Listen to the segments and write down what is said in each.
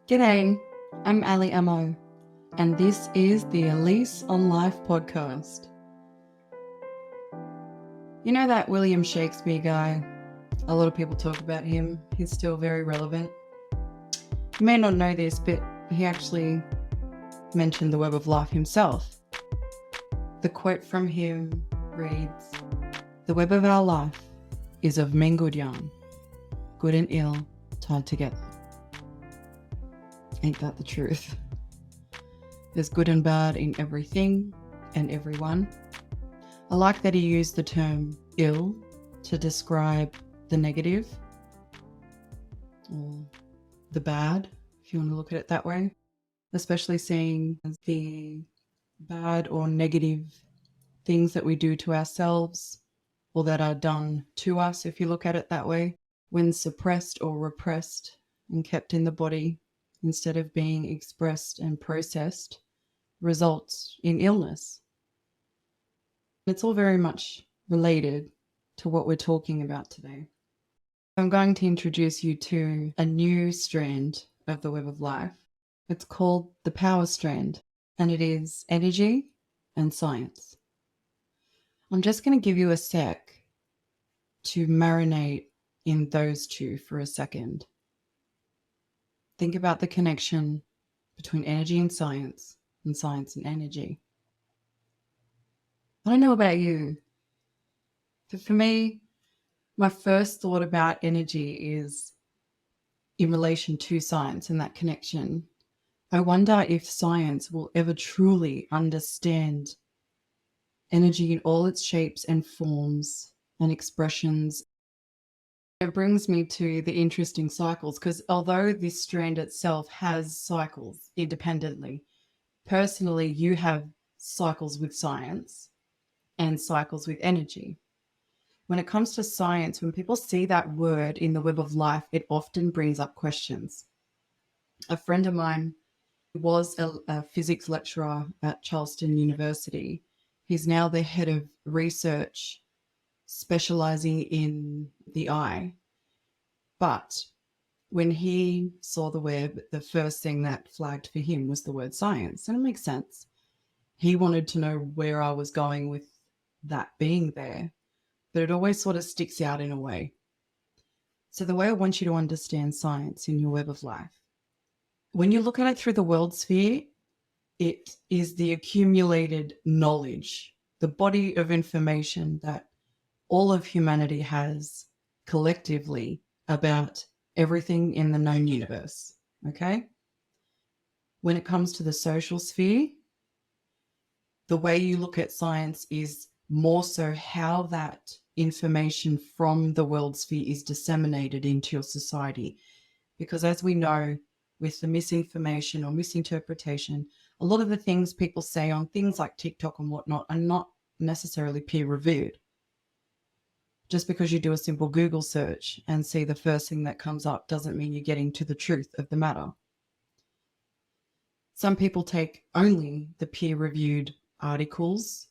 G'day, I'm Ali Amo, and this is the Lease on Life podcast. You know that William Shakespeare guy? A lot of people talk about him. He's still very relevant. You may not know this, but he actually mentioned the web of life himself. The quote from him reads, "The web of our life is of mingled yarn, good and ill tied together." Ain't that the truth? There's good and bad in everything and everyone. I like that he used the term ill to describe the negative or the bad, if you want to look at it that way, especially seeing the bad or negative things that we do to ourselves or that are done to us, if you look at it that way, when suppressed or repressed and kept in the body instead of being expressed and processed, results in illness. It's all very much related to what we're talking about today. I'm going to introduce you to a new strand of the web of life. It's called the Power Strand, and it is energy and science. I'm just going to give you a sec to marinate in those two for a second. Think about the connection between energy and science and energy. I don't know about you, but for me, my first thought about energy is in relation to science and that connection. I wonder if science will ever truly understand energy in all its shapes and forms and expressions. It brings me to the interesting cycles, because although this strand itself has cycles independently, personally, you have cycles with science and cycles with energy. When it comes to science, when people see that word in the web of life, it often brings up questions. A friend of mine was a physics lecturer at Charleston University. He's now the head of research specializing in the eye. But when he saw the web, the first thing that flagged for him was the word science. And it makes sense. He wanted to know where I was going with that being there, but it always sort of sticks out in a way. So the way I want you to understand science in your web of life, when you look at it through the world sphere, it is the accumulated knowledge, the body of information that all of humanity has collectively about everything in the known universe, okay? When it comes to the social sphere, the way you look at science is more so how that information from the world sphere is disseminated into your society. Because as we know, with the misinformation or misinterpretation, a lot of the things people say on things like TikTok and whatnot are not necessarily peer-reviewed. Just because you do a simple Google search and see the first thing that comes up doesn't mean you're getting to the truth of the matter. Some people take only the peer-reviewed articles,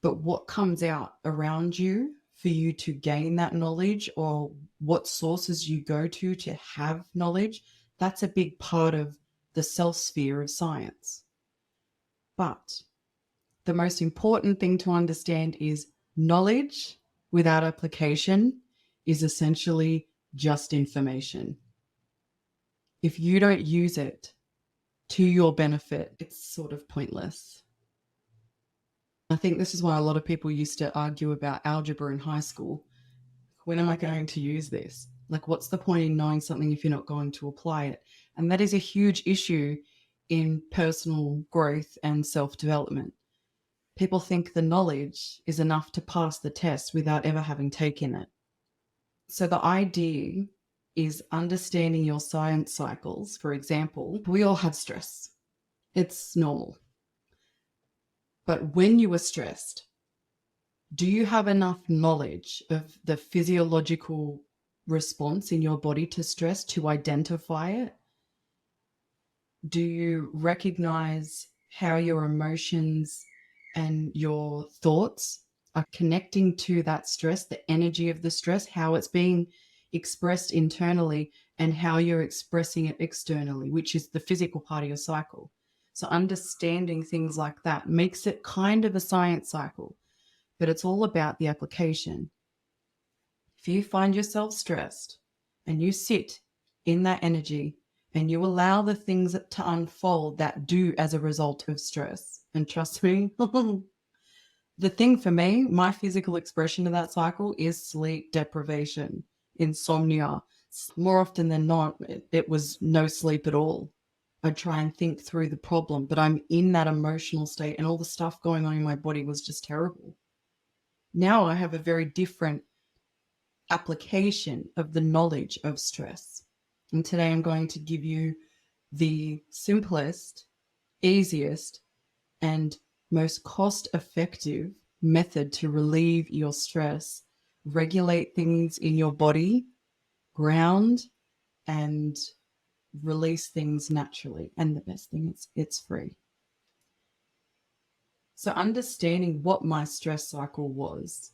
but what comes out around you for you to gain that knowledge, or what sources you go to have knowledge, that's a big part of the self sphere of science. But the most important thing to understand is knowledge without application is essentially just information. If you don't use it to your benefit, it's sort of pointless. I think this is why a lot of people used to argue about algebra in high school. When am I going to use this? Like, what's the point in knowing something if you're not going to apply it? And that is a huge issue in personal growth and self-development. People think the knowledge is enough to pass the test without ever having taken it. So the idea is understanding your science cycles. For example, we all have stress. It's normal. But when you are stressed, do you have enough knowledge of the physiological response in your body to stress to identify it? Do you recognize how your emotions and your thoughts are connecting to that stress, the energy of the stress, how it's being expressed internally and how you're expressing it externally, which is the physical part of your cycle. So understanding things like that makes it kind of a science cycle, but it's all about the application. If you find yourself stressed and you sit in that energy and you allow the things to unfold that do as a result of stress, and trust me, the thing for me, my physical expression of that cycle is sleep deprivation, insomnia. More often than not, it was no sleep at all. I'd try and think through the problem, but I'm in that emotional state and all the stuff going on in my body was just terrible. Now I have a very different application of the knowledge of stress. And today I'm going to give you the simplest, easiest, and most cost-effective method to relieve your stress, regulate things in your body, ground, and release things naturally. And the best thing is it's free. So understanding what my stress cycle was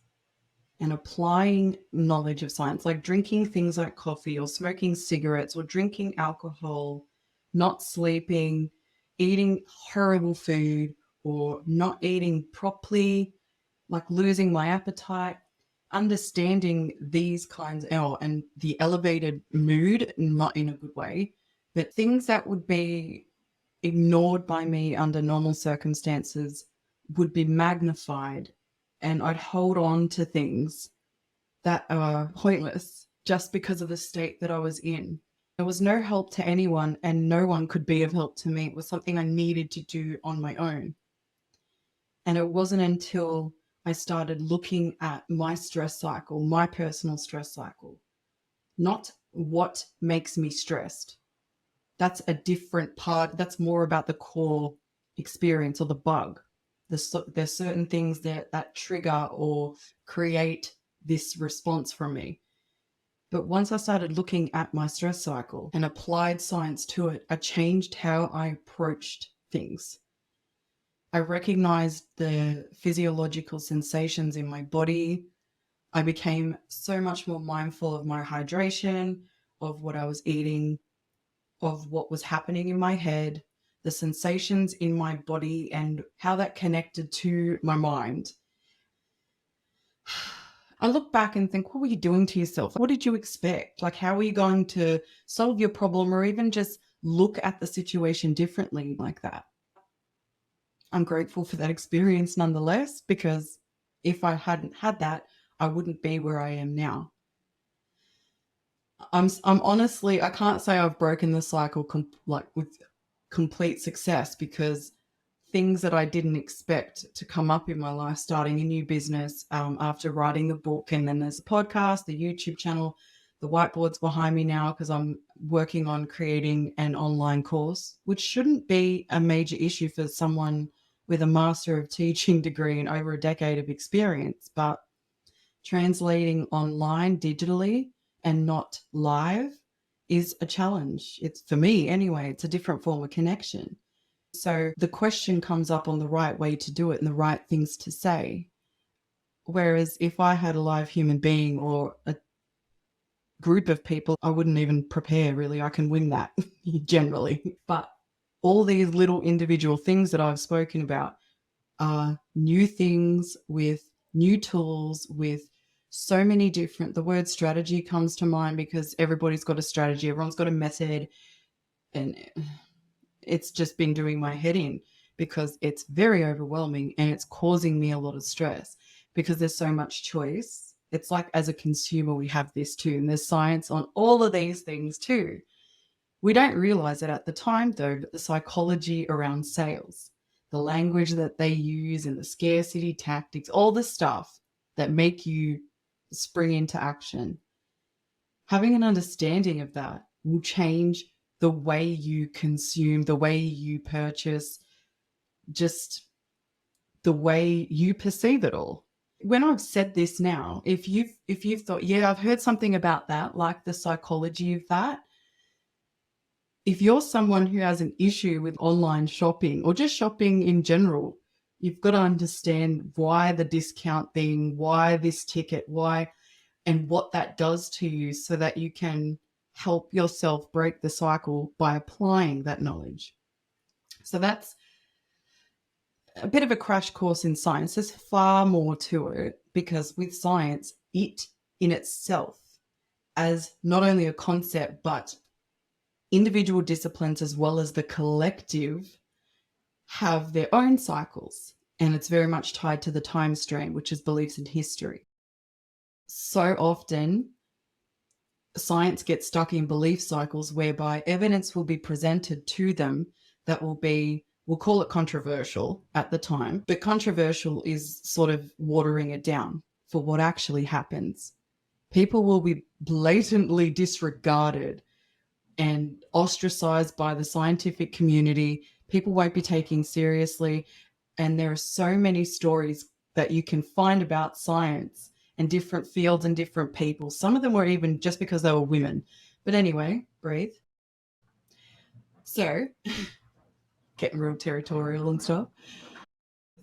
and applying knowledge of science, like drinking things like coffee or smoking cigarettes or drinking alcohol, not sleeping, eating horrible food or not eating properly, like losing my appetite, understanding these kinds, and the elevated mood, not in a good way, but things that would be ignored by me under normal circumstances would be magnified, and I'd hold on to things that are pointless just because of the state that I was in. There was no help to anyone and no one could be of help to me. It was something I needed to do on my own. And it wasn't until I started looking at my stress cycle, my personal stress cycle, not what makes me stressed. That's a different part. That's more about the core experience or the bug. There's certain things that trigger or create this response from me. But once I started looking at my stress cycle and applied science to it, I changed how I approached things. I recognized the physiological sensations in my body. I became so much more mindful of my hydration, of what I was eating, of what was happening in my head, the sensations in my body, and how that connected to my mind. I look back and think, what were you doing to yourself? What did you expect? Like, how are you going to solve your problem or even just look at the situation differently like that? I'm grateful for that experience nonetheless, because if I hadn't had that, I wouldn't be where I am now. I'm honestly, I can't say I've broken the cycle with complete success, because things that I didn't expect to come up in my life, starting a new business, after writing the book, and then there's a podcast, the YouTube channel, the whiteboard's behind me now because I'm working on creating an online course, which shouldn't be a major issue for someone with a Master of Teaching degree and over a decade of experience. But translating online digitally and not live is a challenge. It's, for me anyway, it's a different form of connection. So the question comes up on the right way to do it and the right things to say. Whereas if I had a live human being or a group of people, I wouldn't even prepare really. I can wing that generally. But all these little individual things that I've spoken about are new things with new tools, with so many different, the word strategy comes to mind because everybody's got a strategy, everyone's got a method, and it's just been doing my head in because it's very overwhelming and it's causing me a lot of stress because there's so much choice. It's like as a consumer, we have this too, and there's science on all of these things too. We don't realize it at the time though, but the psychology around sales, the language that they use and the scarcity tactics, all the stuff that make you spring into action. Having an understanding of that will change the way you consume, the way you purchase, just the way you perceive it all. When I've said this now, if you've thought, yeah, I've heard something about that, like the psychology of that, if you're someone who has an issue with online shopping or just shopping in general, you've got to understand why the discount thing, why this ticket, why and what that does to you so that you can help yourself break the cycle by applying that knowledge. So that's a bit of a crash course in science. There's far more to it, because with science, it in itself, as not only a concept, but individual disciplines as well as the collective, have their own cycles. And it's very much tied to the time strain, which is beliefs in history. So often, science gets stuck in belief cycles whereby evidence will be presented to them that will be, we'll call it controversial at the time, but controversial is sort of watering it down for what actually happens. People will be blatantly disregarded and ostracized by the scientific community. People won't be taken seriously. And there are so many stories that you can find about science and different fields and different people. Some of them were even just because they were women. But anyway, breathe. So, getting real territorial and stuff.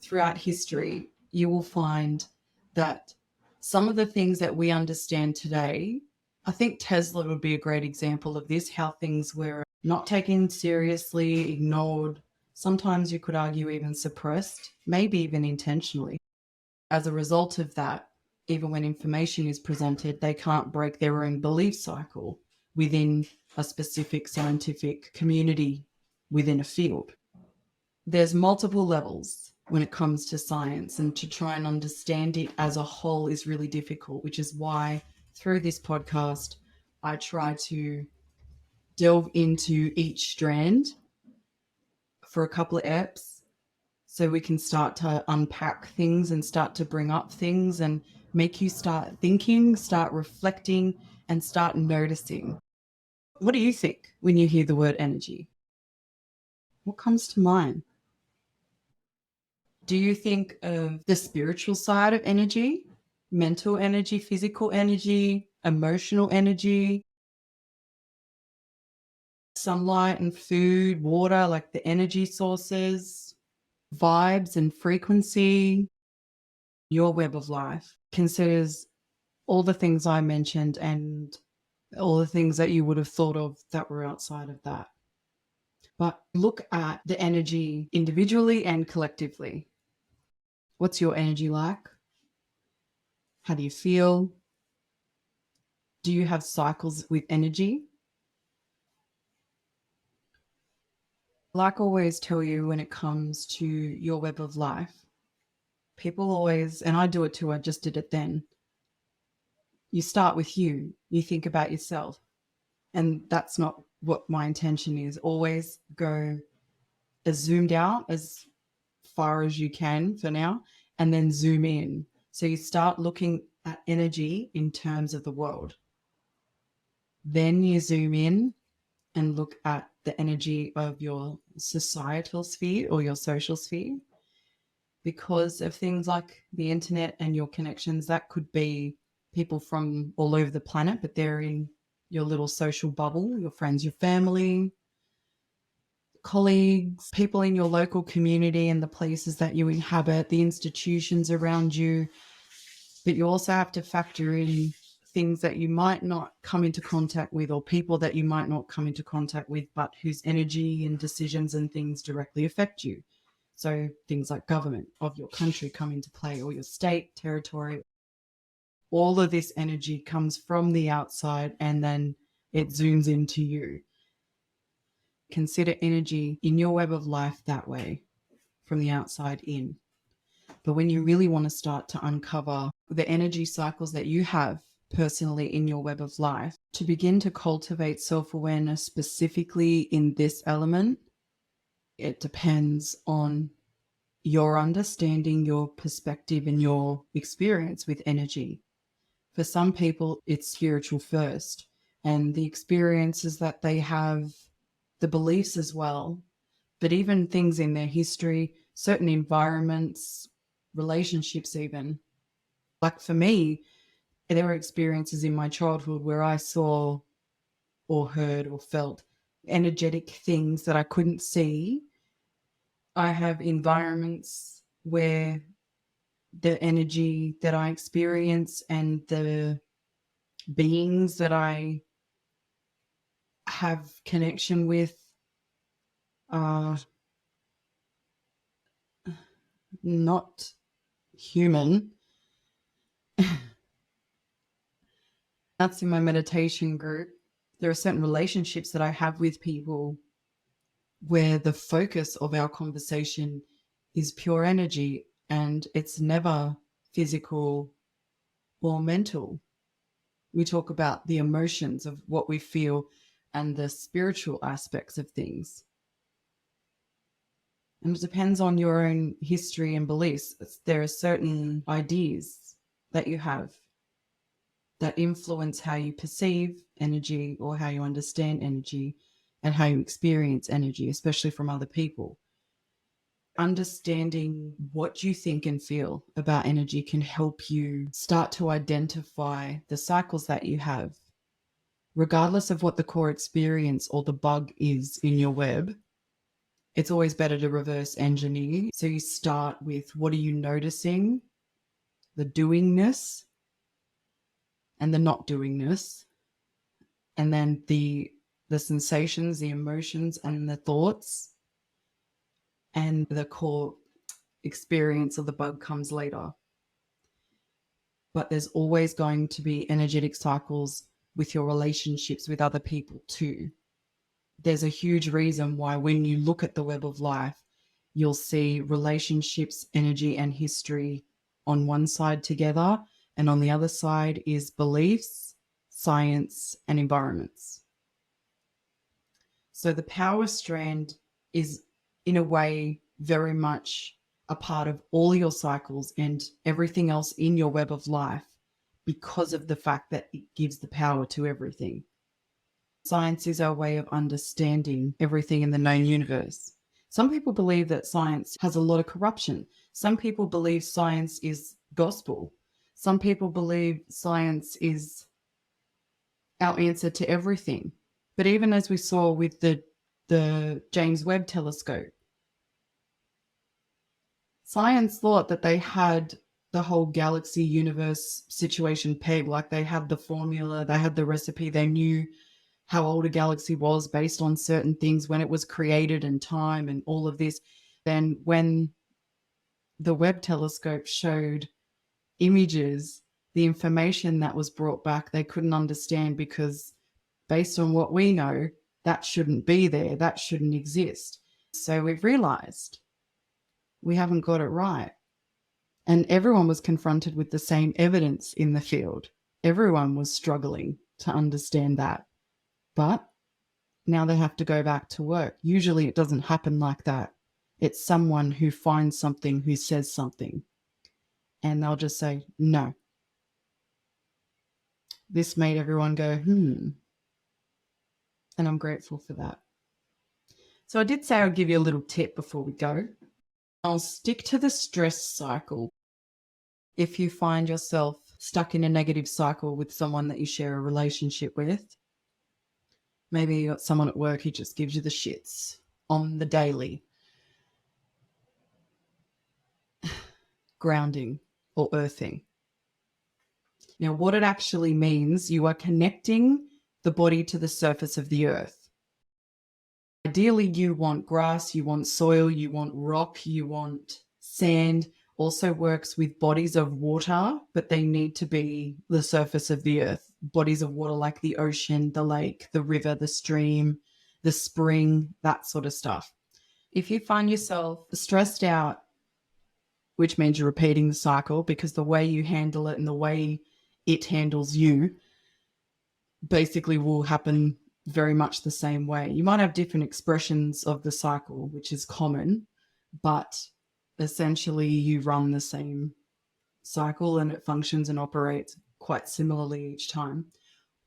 Throughout history, you will find that some of the things that we understand today, I think Tesla would be a great example of this, how things were not taken seriously, ignored, sometimes you could argue even suppressed, maybe even intentionally. As a result of that, even when information is presented, they can't break their own belief cycle within a specific scientific community within a field. There's multiple levels when it comes to science, and to try and understand it as a whole is really difficult, which is why through this podcast, I try to delve into each strand for a couple of eps so we can start to unpack things and start to bring up things and make you start thinking, start reflecting, and start noticing. What do you think when you hear the word energy? What comes to mind? Do you think of the spiritual side of energy, mental energy, physical energy, emotional energy, sunlight and food, water, like the energy sources, vibes and frequency? Your web of life considers all the things I mentioned and all the things that you would have thought of that were outside of that. But look at the energy individually and collectively. What's your energy like? How do you feel? Do you have cycles with energy? Like I always tell you, when it comes to your web of life, people always, and I do it too, I just did it then. You start with you think about yourself. And that's not what my intention is. Always go as zoomed out as far as you can for now, and then zoom in. So you start looking at energy in terms of the world. Then you zoom in and look at the energy of your societal sphere or your social sphere. Because of things like the internet and your connections, that could be people from all over the planet, but they're in your little social bubble, your friends, your family, colleagues, people in your local community and the places that you inhabit, the institutions around you. But you also have to factor in things that you might not come into contact with, or people that you might not come into contact with, but whose energy and decisions and things directly affect you. So things like government of your country come into play, or your state, territory. All of this energy comes from the outside and then it zooms into you. Consider energy in your web of life that way, from the outside in. But when you really want to start to uncover the energy cycles that you have personally in your web of life, to begin to cultivate self-awareness specifically in this element, it depends on your understanding, your perspective, and your experience with energy. For some people, it's spiritual first, and the experiences that they have, the beliefs as well, but even things in their history, certain environments, relationships even. Like for me, there were experiences in my childhood where I saw or heard or felt energetic things that I couldn't see. I have environments where the energy that I experience and the beings that I have connection with are not human. That's in my meditation group. There are certain relationships that I have with people where the focus of our conversation is pure energy and it's never physical or mental. We talk about the emotions of what we feel and the spiritual aspects of things. And it depends on your own history and beliefs. There are certain ideas that you have that influence how you perceive energy or how you understand energy and how you experience energy, especially from other people. Understanding what you think and feel about energy can help you start to identify the cycles that you have, regardless of what the core experience or the bug is in your web. It's always better to reverse engineer. So you start with, what are you noticing? The doingness and the not doingness. And then the sensations, the emotions, and the thoughts. And the core experience of the bug comes later. But there's always going to be energetic cycles with your relationships with other people too. There's a huge reason why when you look at the web of life, you'll see relationships, energy, and history on one side together, and on the other side is beliefs, science, and environments. So the power strand is, in a way, very much a part of all your cycles and everything else in your web of life because of the fact that it gives the power to everything. Science is our way of understanding everything in the known universe. Some people believe that science has a lot of corruption. Some people believe science is gospel. Some people believe science is our answer to everything. But even as we saw with the James Webb telescope, science thought that they had the whole galaxy universe situation pegged, like they had the formula, they had the recipe, they knew how old a galaxy was based on certain things, when it was created and time and all of this. Then when the Webb telescope showed images, the information that was brought back, they couldn't understand because based on what we know, that shouldn't be there, that shouldn't exist. So we've realized we haven't got it right. And everyone was confronted with the same evidence in the field. Everyone was struggling to understand that. But now they have to go back to work. Usually it doesn't happen like that. It's someone who finds something, who says something, and they'll just say, no. This made everyone go, And I'm grateful for that. So I did say I'd give you a little tip before we go. I'll stick to the stress cycle. If you find yourself stuck in a negative cycle with someone that you share a relationship with, maybe you got someone at work who just gives you the shits on the daily. Grounding or earthing. Now, what it actually means, you are connecting the body to the surface of the earth. Ideally, you want grass, you want soil, you want rock, you want sand. Also works with bodies of water, but they need to be the surface of the earth. Bodies of water like the ocean, the lake, the river, the stream, the spring, that sort of stuff. If you find yourself stressed out, which means you're repeating the cycle, because the way you handle it and the way it handles you basically will happen very much the same way. You might have different expressions of the cycle, which is common, but essentially you run the same cycle and it functions and operates quite similarly each time.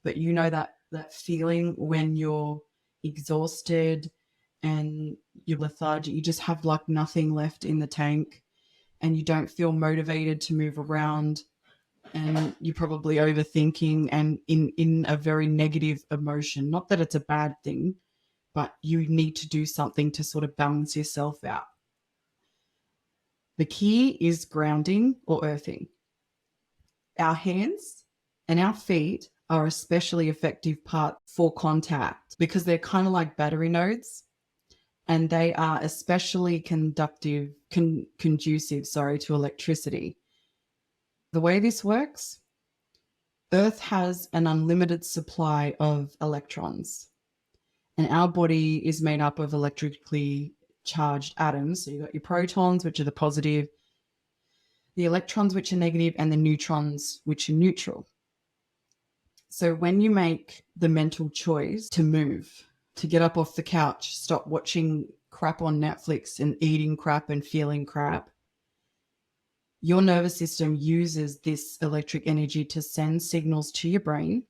But you know that feeling when you're exhausted and you're lethargic, you just have like nothing left in the tank and you don't feel motivated to move around, and you're probably overthinking and in a very negative emotion. Not that it's a bad thing, but you need to do something to sort of balance yourself out. The key is grounding or earthing. Our hands and our feet are especially effective part for contact because they're kind of like battery nodes, and they are especially conducive to electricity. The way this works, Earth has an unlimited supply of electrons, and our body is made up of electrically charged atoms. So you've got your protons, which are the positive, the electrons, which are negative, and the neutrons, which are neutral. So when you make the mental choice to move, to get up off the couch, stop watching crap on Netflix and eating crap and feeling crap, your nervous system uses this electric energy to send signals to your brain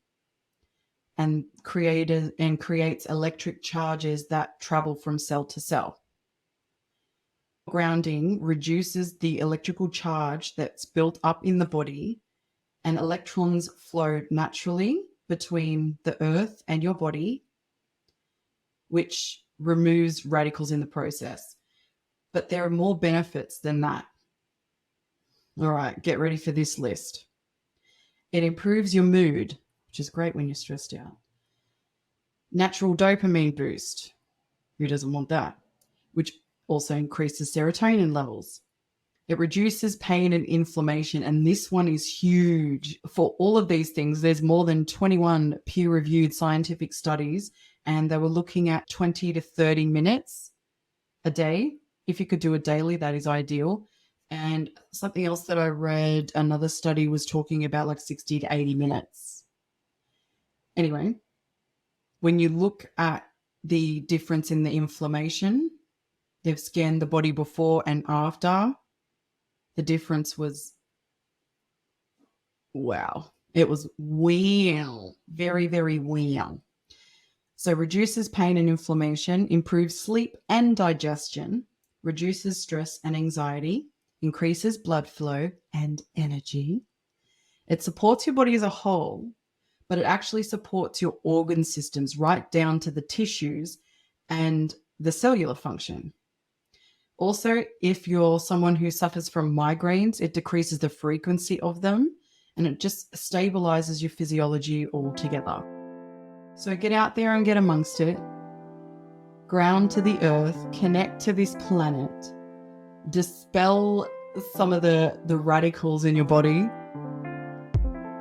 and creates electric charges that travel from cell to cell. Grounding reduces the electrical charge that's built up in the body, and electrons flow naturally between the earth and your body, which removes radicals in the process. But there are more benefits than that. All right, get ready for this list. It improves your mood, which is great when you're stressed out. Natural dopamine boost. Who doesn't want that? Which also increases serotonin levels. It reduces pain and inflammation, and this one is huge. For all of these things, there's more than 21 peer-reviewed scientific studies, and they were looking at 20 to 30 minutes a day. If you could do it daily, that is ideal. And something else that I read, another study was talking about like 60 to 80 minutes. Anyway, when you look at the difference in the inflammation, they've scanned the body before and after. The difference was, wow. It was wow. Very, very wow. So reduces pain and inflammation, improves sleep and digestion, reduces stress and anxiety, increases blood flow and energy. It supports your body as a whole, but it actually supports your organ systems right down to the tissues and the cellular function. Also, if you're someone who suffers from migraines, it decreases the frequency of them, and it just stabilizes your physiology altogether. So get out there and get amongst it. Ground to the earth, connect to this planet, dispel some of the radicals in your body,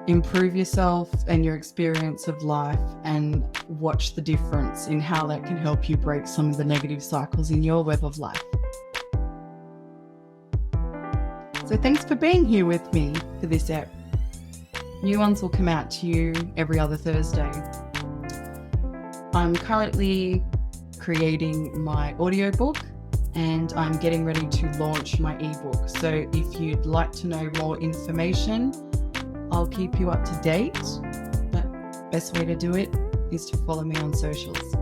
improve yourself and your experience of life, and watch the difference in how that can help you break some of the negative cycles in your web of life. So thanks for being here with me for this app. New ones will come out to you every other Thursday. I'm currently creating my audiobook, and I'm getting ready to launch my ebook. So if you'd like to know more information, I'll keep you up to date. But best way to do it is to follow me on socials.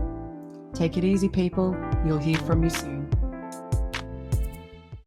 Take it easy, people. You'll hear from me soon.